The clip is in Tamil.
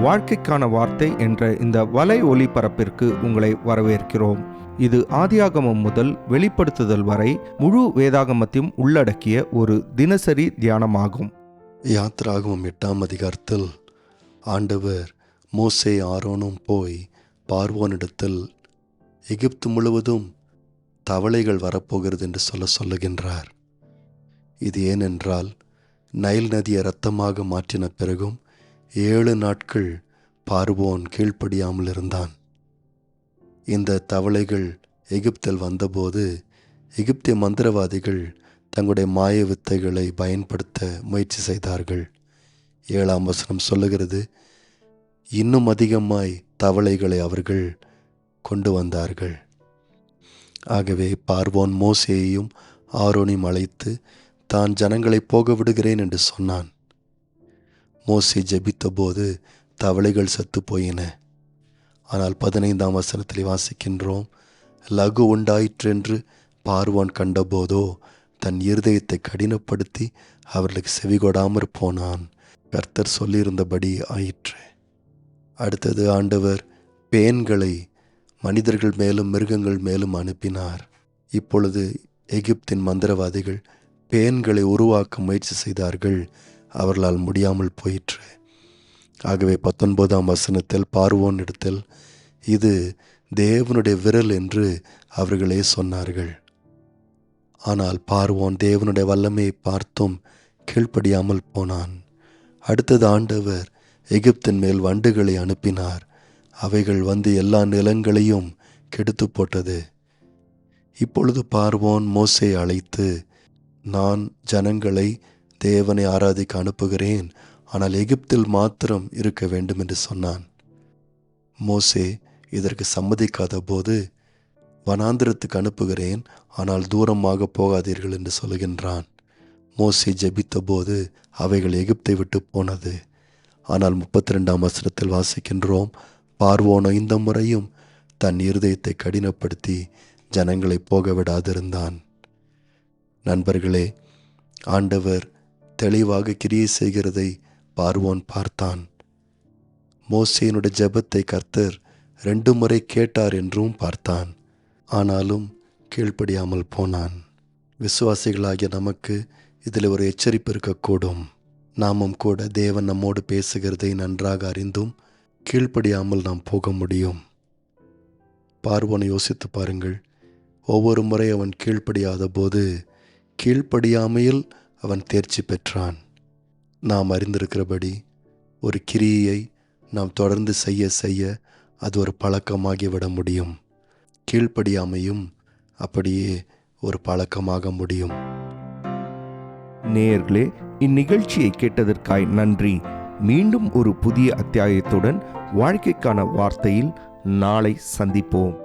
வாழ்க்கைக்கான வார்த்தை என்ற இந்த வலை ஒளிபரப்பிற்கு உங்களை வரவேற்கிறோம். இது ஆதியாகமம் முதல் வெளிப்படுத்துதல் வரை முழு வேதாகமத்தையும் உள்ளடக்கிய ஒரு தினசரி தியானமாகும். யாத்திராகமம் 8ஆம் அதிகாரத்தில் ஆண்டவர் மோசே ஆரோனும் போய் பார்வோனிடத்தில் எகிப்து முழுவதும் தவளைகள் வரப்போகிறது என்று சொல்லுகின்றார். இது ஏனென்றால் நைல் நதியை இரத்தமாக மாற்றின பிறகும் 7 நாட்கள் பார்வோன் கீழ்ப்படியாமல் இருந்தான். இந்த தவளைகள் எகிப்தில் வந்தபோது எகிப்திய மந்திரவாதிகள் தங்களுடைய மாய வித்தைகளை பயன்படுத்த முயற்சி செய்தார்கள். 7ஆம் வசனம் சொல்லுகிறது, இன்னும் அதிகமாய் தவளைகளை அவர்கள் கொண்டு வந்தார்கள். ஆகவே பார்வோன் மோசேயையும் ஆரோனையும் அழைத்து தான் ஜனங்களை போக விடுகிறேன் என்று சொன்னான். மோசே ஜெபித்த போது தவளைகள் செத்து போயின. ஆனால் 15ஆம் வசனத்தில் வாசிக்கின்றோம், லகு உண்டாயிற்று என்று பார்வோன் கண்டபோதோ தன் இருதயத்தை கடினப்படுத்தி அவர்களுக்கு செவிகொடாமற் போனான். கர்த்தர் சொல்லியிருந்தபடி ஆயிற்று. அடுத்தது ஆண்டவர் பேன்களை மனிதர்கள் மேலும் மிருகங்கள் மேலும் அனுப்பினார். இப்பொழுது எகிப்தின் மந்திரவாதிகள் பேன்களை உருவாக்க முயற்சி செய்தார்கள். அவர்களால் முடியாமல் போயிற்று. ஆகவே 19ஆம் வசனத்தில் பார்வோன் இடத்தில் இது தேவனுடைய விரல் என்று அவர்களே சொன்னார்கள். ஆனால் பார்வோன் தேவனுடைய வல்லமையை பார்த்தும் கீழ்ப்படியாமல் போனான். அடுத்தது ஆண்டவர் எகிப்தின் மேல் வண்டுகளை அனுப்பினார். அவைகள் வந்து எல்லா நிலங்களையும் கெடுத்து போட்டது. இப்பொழுது பார்வோன் மோசே அழைத்து, நான் ஜனங்களை தேவனை ஆராதிக்க அனுப்புகிறேன், ஆனால் எகிப்தில் மாத்திரம் இருக்க வேண்டும் என்று சொன்னான். மோசே இதற்கு சம்மதிக்காத போது, வனாந்திரத்துக்கு அனுப்புகிறேன், ஆனால் தூரமாக போகாதீர்கள் என்று சொல்லுகின்றான். மோசே ஜெபித்த போது அவைகள் எகிப்தை விட்டு போனது. ஆனால் 32ஆம் வசனத்தில் வாசிக்கின்றோம், பார்வோனோ இந்த முறையும் தன் இருதயத்தை கடினப்படுத்தி ஜனங்களை போக விடாதிருந்தான். நண்பர்களே, ஆண்டவர் தெளிவாக கிரியை செய்கிறதை பார்வோன் பார்த்தான். மோசேயினுடைய ஜெபத்தை கர்த்தர் 2 முறை கேட்டார் என்றும் பார்த்தான். ஆனாலும் கீழ்ப்படியாமல் போனான். விசுவாசிகளாகிய நமக்கு இதில் ஒரு எச்சரிப்பு இருக்கக்கூடும். நாமும் கூட தேவன் நம்மோடு பேசுகிறதை நன்றாக அறிந்தும் கீழ்ப்படியாமல் நாம் போக முடியும். பார்வோனை யோசித்து பாருங்கள். ஒவ்வொரு முறை அவன் கீழ்ப்படியாத போது கீழ்ப்படியாமையில் அவன் தேர்ச்சி பெற்றான். நாம் அறிந்திருக்கிறபடி ஒரு கிரியையை நாம் தொடர்ந்து செய்ய செய்ய அது ஒரு பழக்கமாகிவிட முடியும். கீழ்ப்படியாமையும் அப்படியே ஒரு பழக்கமாக முடியும். நேயர்களே, இந்நிகழ்ச்சியை கேட்டதற்காய் நன்றி. மீண்டும் ஒரு புதிய அத்தியாயத்துடன் வாழ்க்கைக்கான வார்த்தையில் நாளை சந்திப்போம்.